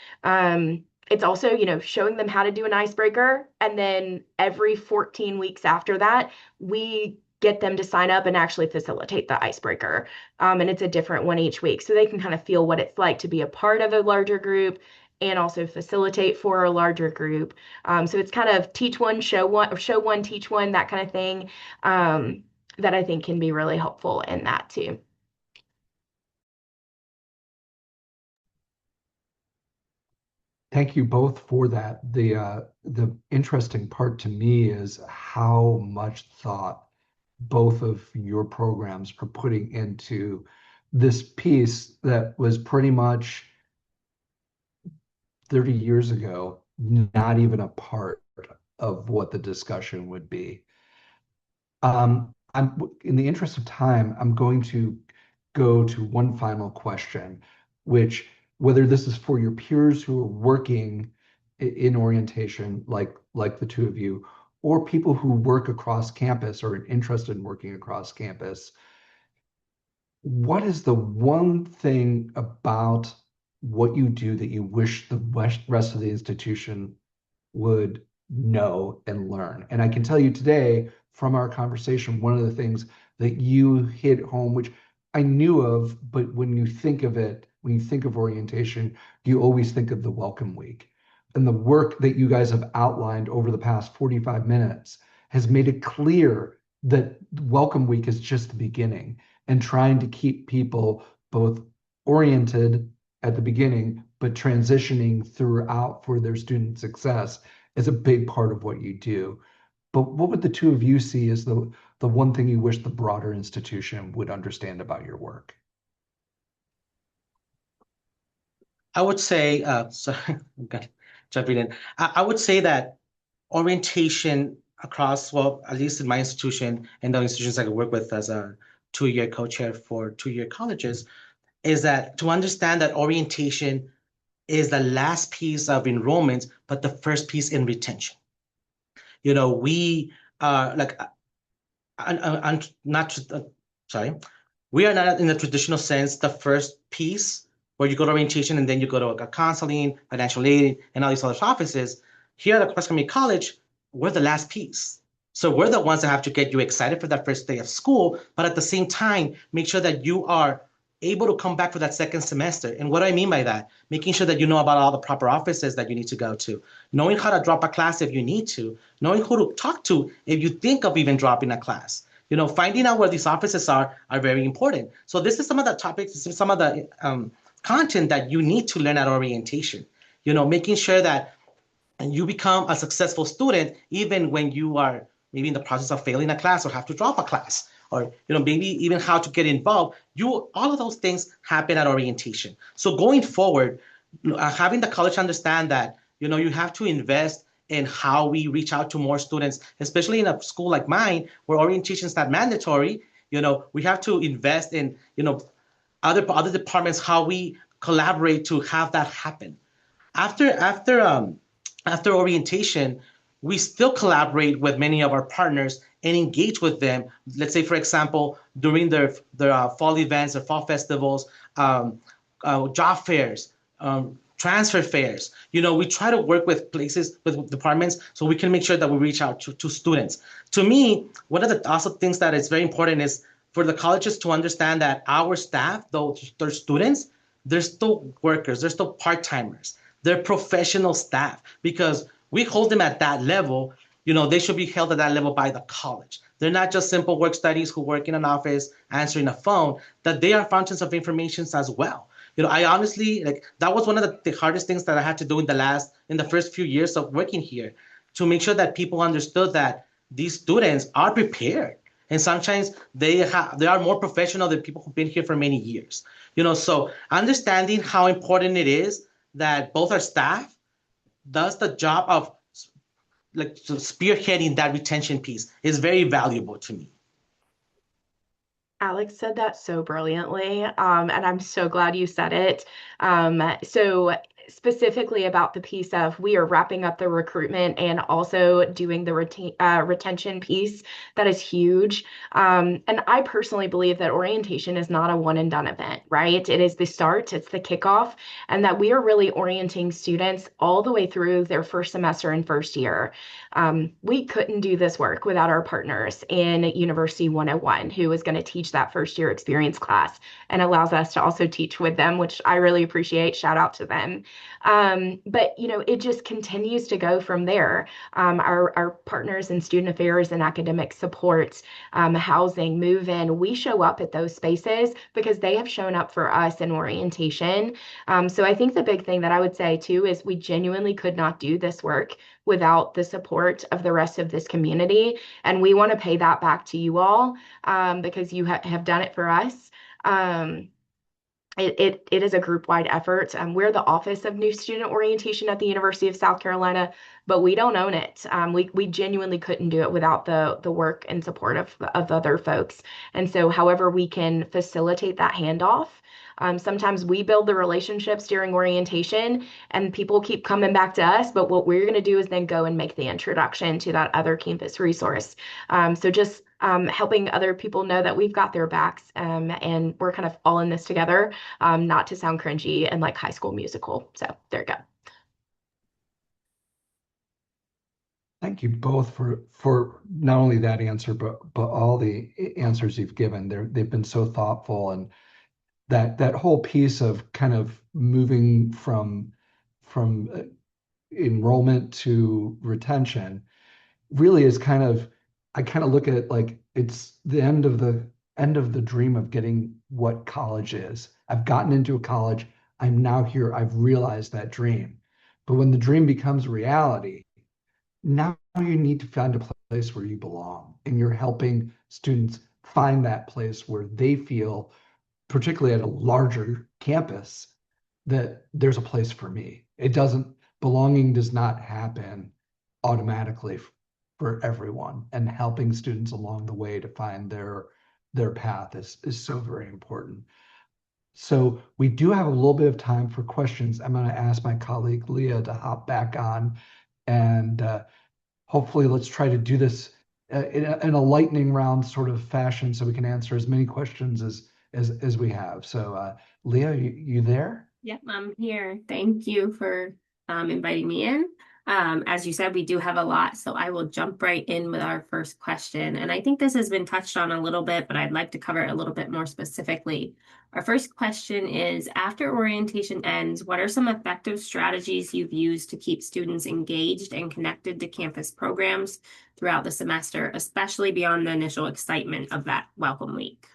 S3: It's also, showing them how to do an icebreaker. And then every 14 weeks after that, we get them to sign up and actually facilitate the icebreaker. And it's a different one each week. So they can kind of feel what it's like to be a part of a larger group and also facilitate for a larger group. So it's kind of teach one, show one, or show one, teach one, that kind of thing, that I think can be really helpful in that too.
S1: Thank you both for that. The interesting part to me is how much thought both of your programs are putting into this piece that was pretty much 30 years ago, not even a part of what the discussion would be. In the interest of time, I'm going to go to one final question, which whether this is for your peers who are working in orientation, like the two of you, or people who work across campus or are interested in working across campus, what is the one thing about what you do that you wish the rest of the institution would know and learn? And I can tell you today from our conversation, one of the things that you hit home, which I knew of, but when you think of it, when you think of orientation, you always think of the welcome week and the work that you guys have outlined over the past 45 minutes has made it clear that Welcome Week is just the beginning, and trying to keep people both oriented at the beginning, but transitioning throughout for their student success is a big part of what you do. But what would the two of you see as the one thing you wish the broader institution would understand about your work?
S2: I would say, sorry, I'm gonna jumping in. I would say that orientation across, well, at least in my institution and the institutions I work with as a 2-year co-chair for 2-year colleges, is that to understand that orientation is the last piece of enrollment, but the first piece in retention. We like, I'm not, sorry, we are not in the traditional sense the first piece where you go to orientation and then you go to a counseling, financial aid, and all these other offices. Here at West Community College, we're the last piece. So we're the ones that have to get you excited for that first day of school, but at the same time, make sure that you are able to come back for that second semester. And what do I mean by that? Making sure that you know about all the proper offices that you need to go to, knowing how to drop a class if you need to, knowing who to talk to if you think of even dropping a class. Finding out where these offices are very important. So this is some of the topics, this is some of the content that you need to learn at orientation. Making sure that you become a successful student even when you are maybe in the process of failing a class or have to drop a class, or maybe even how to get involved. All of those things happen at orientation. So going forward, having the college understand that you have to invest in how we reach out to more students, especially in a school like mine where orientation is not mandatory. We have to invest in other departments, how we collaborate to have that happen. After orientation, we still collaborate with many of our partners and engage with them. Let's say, for example, during their fall events or fall festivals, job fairs, transfer fairs. We try to work with places, with departments, so we can make sure that we reach out to students. To me, one of the also things that is very important is for the colleges to understand that our staff, though they're students, they're still workers, they're still part-timers. They're professional staff because we hold them at that level. They should be held at that level by the college. They're not just simple work studies who work in an office answering a phone, that they are fountains of information as well. I honestly, that was one of the hardest things that I had to do in the first few years of working here, to make sure that people understood that these students are prepared. And sometimes they are more professional than people who've been here for many years. So understanding how important it is that both our staff does the job of spearheading that retention piece is very valuable to me.
S3: Alex said that so brilliantly, and I'm so glad you said it. So specifically about the piece of we are wrapping up the recruitment and also doing the retention piece, that is huge. And I personally believe that orientation is not a one and done event, right? It is the start, it's the kickoff, and that we are really orienting students all the way through their first semester and first year. We couldn't do this work without our partners in University 101, who is going to teach that first year experience class and allows us to also teach with them, which I really appreciate. Shout out to them. But it just continues to go from there. Our partners in student affairs and academic support, housing, move-in, we show up at those spaces because they have shown up for us in orientation. So I think the big thing that I would say too is we genuinely could not do this work without the support of the rest of this community. And we want to pay that back to you all because you have done it for us. It is a group-wide effort. We're the Office of New Student Orientation at the University of South Carolina, but we don't own it. We genuinely couldn't do it without the work and support of other folks. And so however we can facilitate that handoff, sometimes we build the relationships during orientation and people keep coming back to us, but what we're going to do is then go and make the introduction to that other campus resource. So just helping other people know that we've got their backs and we're kind of all in this together, not to sound cringy and like High School Musical. So there you go.
S1: Thank you both for not only that answer, but all the answers you've given. They've been so thoughtful, and that whole piece of kind of moving from enrollment to retention really is kind of I kind of look at it like it's the end of the dream of getting what college is. I've gotten into a college. I'm now here. I've realized that dream. But when the dream becomes reality, now you need to find a place where you belong, and you're helping students find that place where they feel, particularly at a larger campus, that there's a place for me. Belonging does not happen automatically for everyone, and helping students along the way to find their path is so very important. So we do have a little bit of time for questions. I'm going to ask my colleague Leah to hop back on, and hopefully let's try to do this in a lightning round sort of fashion so we can answer as many questions as we have. So Leah, you there?
S4: Yep, I'm here. Thank you for inviting me in. As you said, we do have a lot, so I will jump right in with our first question. And I think this has been touched on a little bit, but I'd like to cover it a little bit more specifically. Our first question is, after orientation ends, what are some effective strategies you've used to keep students engaged and connected to campus programs throughout the semester, especially beyond the initial excitement of that welcome week?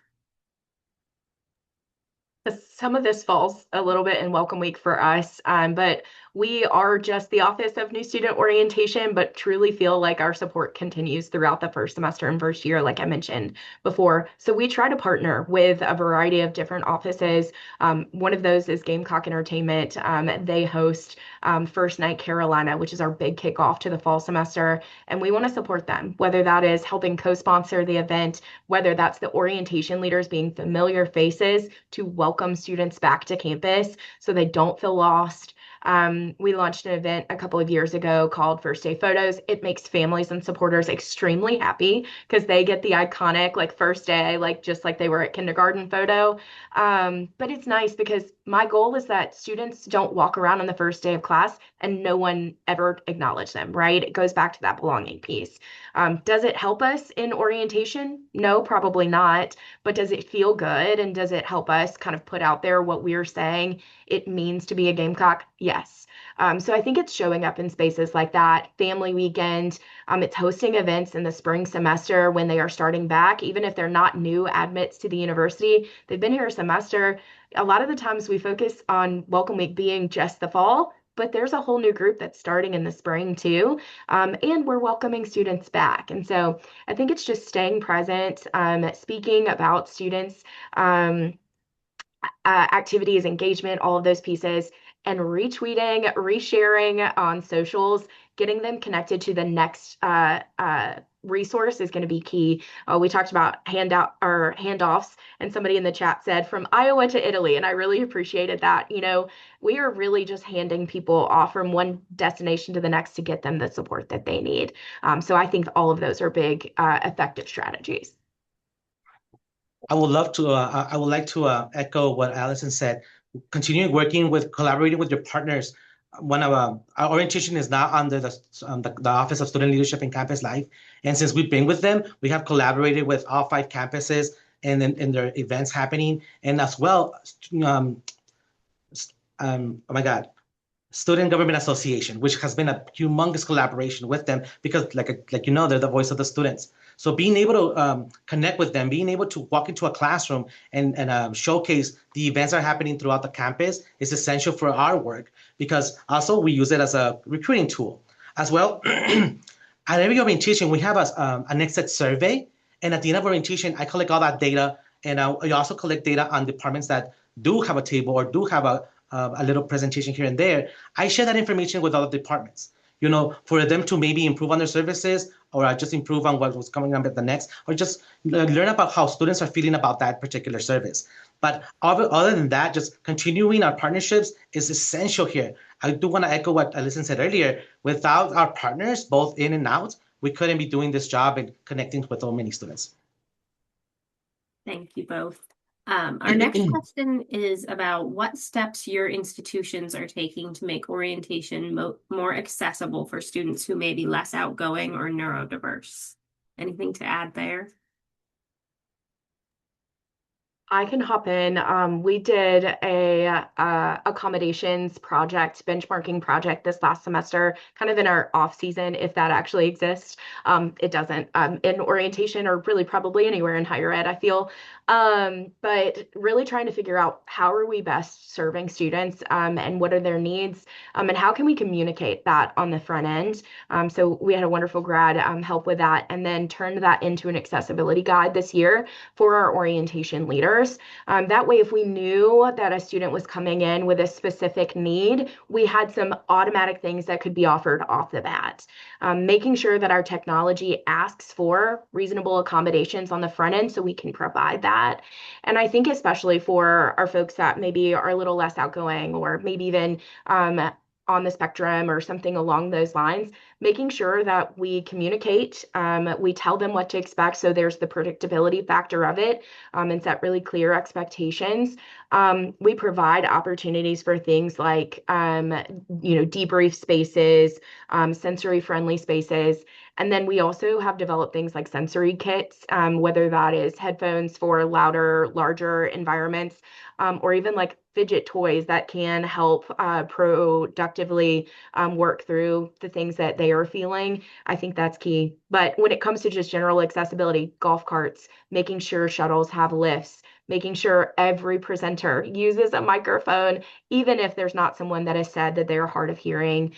S3: Some of this falls a little bit in Welcome Week for us, but we are just the Office of New Student Orientation, but truly feel like our support continues throughout the first semester and first year, like I mentioned before. So we try to partner with a variety of different offices. One of those is Gamecock Entertainment. They host First Night Carolina, which is our big kickoff to the fall semester, and we want to support them, whether that is helping co-sponsor the event, whether that's the orientation leaders being familiar faces to welcome students back to campus so they don't feel lost. We launched an event a couple of years ago called First Day Photos. It makes families and supporters extremely happy because they get the iconic like first day, like just like they were at kindergarten photo. But it's nice because my goal is that students don't walk around on the first day of class and no one ever acknowledge them, right? It goes back to that belonging piece. Does it help us in orientation? No, probably not. But does it feel good? And does it help us kind of put out there what we're saying it means to be a Gamecock? Yes. So I think it's showing up in spaces like that. Family weekend, it's hosting events in the spring semester when they are starting back, even if they're not new admits to the university. They've been here a semester. A lot of the times we focus on Welcome Week being just the fall, but there's a whole new group that's starting in the spring too. And we're welcoming students back. And so I think it's just staying present, speaking about students, activities, engagement, all of those pieces, and retweeting, resharing on socials, getting them connected to the next resource is going to be key. We talked about handoffs, and somebody in the chat said from Iowa to Italy, and I really appreciated that. You know, we are really just handing people off from one destination to the next to get them the support that they need. So I think all of those are big, effective strategies.
S2: I would like to echo what Allison said. Continue working collaborating with your partners. One of our orientation is now under the Office of Student Leadership and Campus Life, and since we've been with them, we have collaborated with all 5 campuses and in their events happening, and as well, oh my God, Student Government Association, which has been a humongous collaboration with them because, like you know, they're the voice of the students. So being able to connect with them, being able to walk into a classroom and showcase the events that are happening throughout the campus is essential for our work because also we use it as a recruiting tool. As well, at every orientation, we have an exit survey. And at the end of orientation, I collect all that data. And I also collect data on departments that do have a table or do have a little presentation here and there. I share that information with other departments, you know, for them to maybe improve on their services or just improve on what was coming up at the next, or just learn about how students are feeling about that particular service. But other than that, just continuing our partnerships is essential here. I do want to echo what Alison said earlier. Without our partners, both in and out, we couldn't be doing this job and connecting with so many students.
S4: Thank you both. Our next question is about what steps your institutions are taking to make orientation more accessible for students who may be less outgoing or neurodiverse. Anything to add there?
S3: I can hop in. We did a accommodations project, benchmarking project this last semester, kind of in our off season, if that actually exists. It doesn't in orientation or really probably anywhere in higher ed, I feel. But really trying to figure out how are we best serving students and what are their needs and how can we communicate that on the front end. So we had a wonderful grad help with that and then turned that into an accessibility guide this year for our orientation leaders. That way, if we knew that a student was coming in with a specific need, we had some automatic things that could be offered off the bat. Making sure that our technology asks for reasonable accommodations on the front end so we can provide that. And I think especially for our folks that maybe are a little less outgoing or maybe even on the spectrum or something along those lines, making sure that we communicate, we tell them what to expect. So there's the predictability factor of it and set really clear expectations. We provide opportunities for things like, debrief spaces, sensory friendly spaces. And then we also have developed things like sensory kits, whether that is headphones for louder, larger environments, or even like fidget toys that can help productively work through the things that they are feeling. I think that's key. But when it comes to just general accessibility, golf carts, making sure shuttles have lifts, making sure every presenter uses a microphone, even if there's not someone that has said that they're hard of hearing.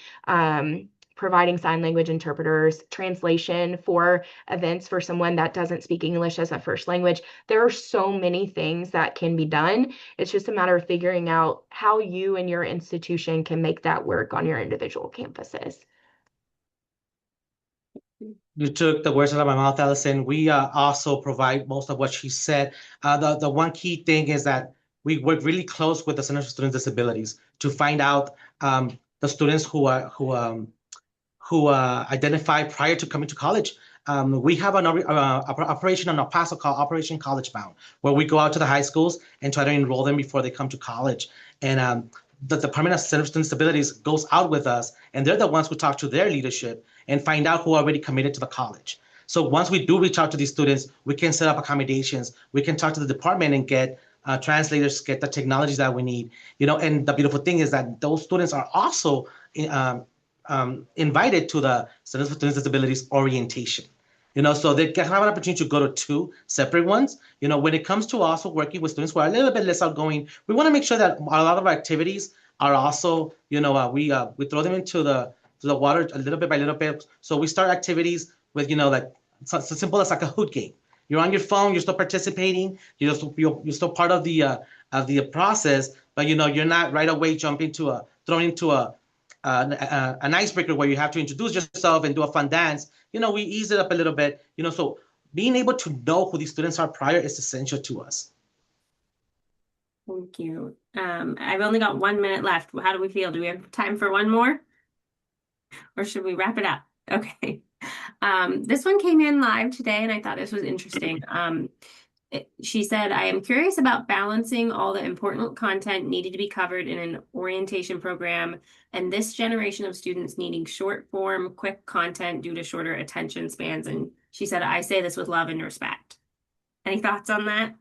S3: Providing sign language interpreters, translation for events for someone that doesn't speak English as a first language. There are so many things that can be done. It's just a matter of figuring out how you and your institution can make that work on your individual campuses.
S2: You took the words out of my mouth, Allison. We also provide most of what she said. The one key thing is that we work really close with the Center for Student Disabilities to find out the students who identify prior to coming to college. We have an operation in El Paso called Operation College Bound, where we go out to the high schools and try to enroll them before they come to college. And the Department of Center for Student Disabilities goes out with us, and they're the ones who talk to their leadership and find out who are already committed to the college. So once we do reach out to these students, we can set up accommodations. We can talk to the department and get translators, get the technologies that we need. And the beautiful thing is that those students are also invited to the Center for Student Disabilities orientation. So they can have an opportunity to go to two separate ones. When it comes to also working with students who are a little bit less outgoing, we want to make sure that a lot of our activities are also, we throw them into the water a little bit by little bit. So we start activities with, like so simple as like a hoot game. You're on your phone, you're still participating, you're still part of the process, but you're not right away thrown into an icebreaker where you have to introduce yourself and do a fun dance. We ease it up a little bit. So being able to know who these students are prior is essential to us.
S4: Thank you. I've only got 1 minute left. How do we feel? Do we have time for one more? Or should we wrap it up? Okay. This one came in live today, and I thought this was interesting. She said, I am curious about balancing all the important content needed to be covered in an orientation program and this generation of students needing short form, quick content due to shorter attention spans. And she said, I say this with love and respect. Any thoughts on that?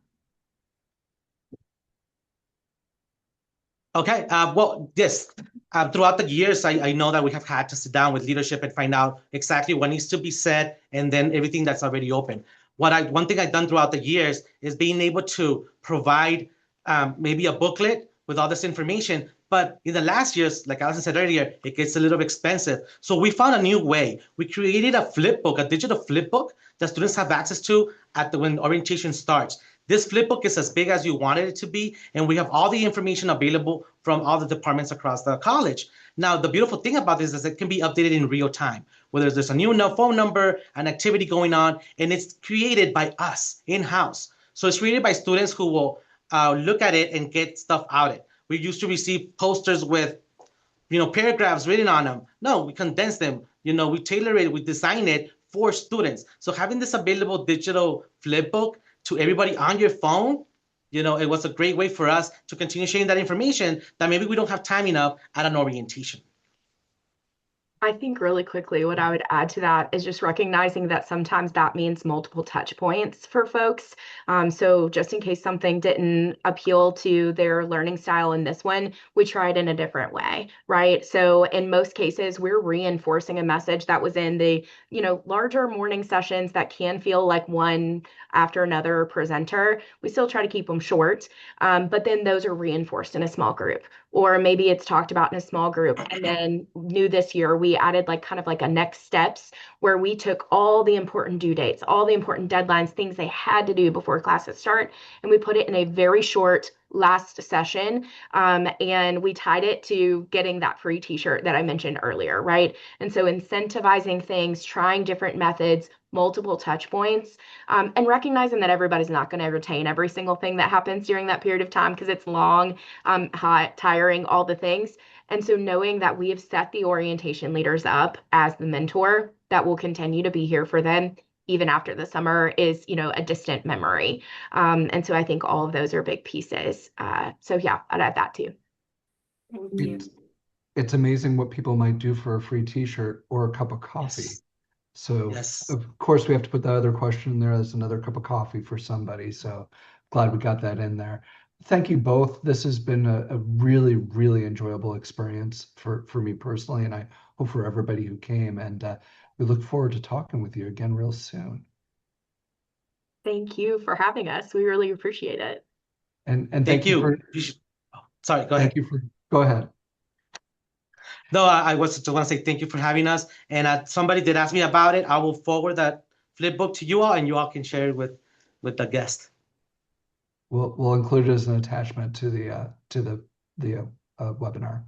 S2: Okay, well, yes, throughout the years, I know that we have had to sit down with leadership and find out exactly what needs to be said and then everything that's already open. One thing I've done throughout the years is being able to provide maybe a booklet with all this information. But in the last years, like Allison said earlier, it gets a little expensive. So we found a new way. We created a flip book, a digital flip book that students have access to when orientation starts. This flip book is as big as you wanted it to be, and we have all the information available from all the departments across the college. Now, the beautiful thing about this is it can be updated in real time, whether there's a new phone number, an activity going on, and it's created by us in-house. So it's created by students who will look at it and get stuff out of it. We used to receive posters with, paragraphs written on them. No, we condense them. We tailor it, we design it for students. So having this available digital flip book to everybody on your phone, it was a great way for us to continue sharing that information that maybe we don't have time enough at an orientation.
S3: I think really quickly, what I would add to that is just recognizing that sometimes that means multiple touch points for folks. So just in case something didn't appeal to their learning style in this one, we try it in a different way, right? So in most cases, we're reinforcing a message that was in the, larger morning sessions that can feel like one after another presenter. We still try to keep them short, but then those are reinforced in a small group, or maybe it's talked about in a small group. And then new this year, we added like kind of like a next steps where we took all the important due dates, all the important deadlines, things they had to do before classes start, and we put it in a very short last session. And we tied it to getting that free t-shirt that I mentioned earlier, right? And so incentivizing things, trying different methods, multiple touch points, and recognizing that everybody's not going to retain every single thing that happens during that period of time because it's long, hot, tiring, all the things. And so knowing that we have set the orientation leaders up as the mentor that will continue to be here for them even after the summer is, a distant memory. And so I think all of those are big pieces. So yeah, I'd add that too.
S4: Thank you.
S1: It's amazing what people might do for a free t-shirt or a cup of coffee.
S2: Yes.
S1: So
S2: Yes.
S1: of course we have to put that other question in there as another cup of coffee for somebody. So glad we got that in there. Thank you both. This has been a really, really enjoyable experience for me personally, and I hope for everybody who came. And we look forward to talking with you again real soon.
S3: Thank you for having us. We really appreciate it.
S1: And
S2: Thank
S1: thank you for
S2: you. Sorry, go
S1: thank
S2: ahead.
S1: you for go ahead.
S2: No, I was just want to say thank you for having us. And somebody did ask me about it. I will forward that flip book to you all, and you all can share it with the guest.
S1: We'll include it as an attachment to the webinar.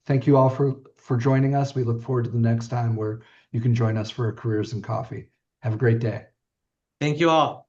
S1: Thank you all for joining us. We look forward to the next time where you can join us for a Careers in Coffee. Have a great day.
S2: Thank you all.